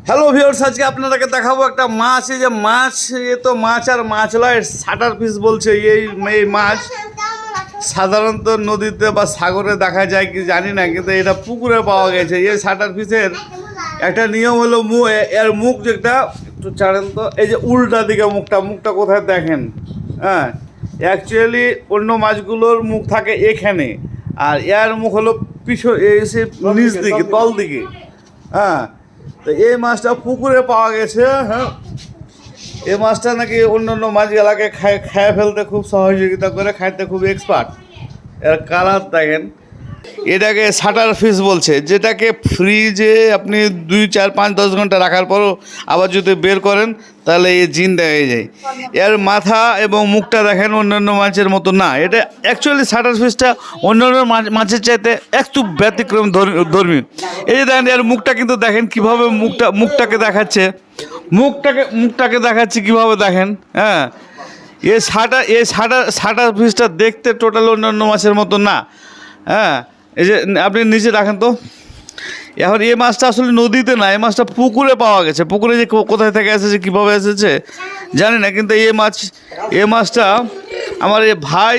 Hello viewers, আজকে আপনাদেরকে দেখাবো একটা মাছ। এই যে মাছ, এ তো মাছ আর মাছ লয়, শাটার ফিশ বলছে। এই মাছ সাধারণত নদীতে বা সাগরে দেখা যায় কি জানি না, কিন্তু এটা পুকুরে পাওয়া গেছে। এই শাটার ফিশের একটা নিয়ম হলো এর মুখ যেটা একটু ছাড়েন তো, এই যে উল্টা দিকে মুখটা কোথায় দেখেন? হ্যাঁ, অ্যাকচুয়ালি অন্য মাছগুলোর মুখ থাকে এখানে, আর এর মুখ হলো এসে নিচ দিকে, তল দিকে। হ্যাঁ, তো এই মাছটা পুকুরে পাওয়া গেছে। হ্যাঁ, এই মাছটা নাকি অন্যান্য মাছগুলাকে খেয়ে ফেলতে খুব সহযোগিতা করে, খাইতে খুব এক্সপার্ট। এর কালার দেখেন। এটাকে শাটার ফিশ বলছে, যেটাকে ফ্রিজে আপনি 2, 4, 5, 10 ঘন্টা রাখার পরও আবার যদি বের করেন তাহলে এই জিনটা হয়ে যায়। এর মাথা এবং মুখটা দেখেন অন্যান্য মাছের মতো না। এটা অ্যাকচুয়ালি শাটার ফিশটা অন্যান্য মাছের চাইতে একটু ব্যতিক্রম ধর্মী। এই যে দেখেন, এর মুখটা কিন্তু দেখেন কীভাবে মুখটাকে দেখাচ্ছে, মুখটাকে দেখাচ্ছে কীভাবে দেখেন। হ্যাঁ, এই শাটার ফিশটা দেখতে টোটাল অন্যান্য মাছের মতো না। হ্যাঁ, এই যে আপনি নিচে রাখেন তো। এখন এই মাছটা আসলে নদীতে না, এই মাছটা পুকুরে পাওয়া গেছে। পুকুরে যে কোথায় থেকে এসেছে, কীভাবে এসেছে জানি না, কিন্তু এই মাছটা আমার এই ভাই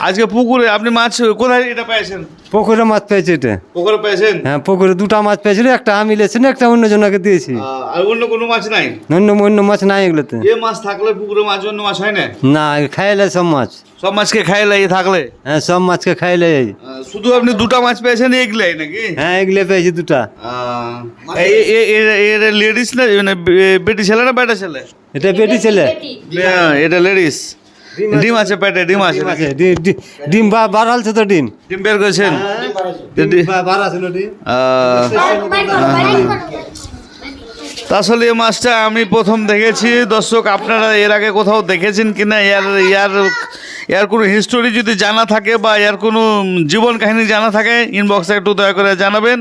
আজকে পুকুরে। আপনি মাছ কোথায় এটা পেয়েছেন? পুকুরে মাছ পেয়েছি এটা। পুকুরে পেয়েছেন? হ্যাঁ, পুকুরে 2টা মাছ পেয়েছিল, একটা আমি লেছি না, একটা অন্য জনকে দিয়েছি। আর অন্য কোনো মাছ নাই? অন্য মাছ নাই এগুলোতে। এই মাছ থাকলে পুকুরে মাছ, অন্য মাছ হয় না? না, খাইলে সব মাছ। সব মাছকে খাইলে এই থাকলে? হ্যাঁ, সব মাছকে খাইলে। শুধু আপনি 2টা মাছ পেয়েছেন এগুলাই নাকি? হ্যাঁ, এগুলো পেয়েছি 2টা। লেডিস না, মানে বেটি ছেলে না বেটা ছেলে? এটা বেটি ছেলে। এটা লেডিস। ডিম আছে পেটে? ডিম আছে? ডিম বাড়ালছে তো। ডিম বের করেছেন? বাড়াছিল ডিম। আসলে এই মাছটা আমি প্রথম দেখেছি। দর্শক, আপনারা এর আগে কোথাও দেখেছেন কিনা, এর কোনো হিস্টোরি যদি জানা থাকে বা এর কোনো জীবন কাহিনী জানা থাকে, ইনবক্সে একটু দয়া করে জানাবেন।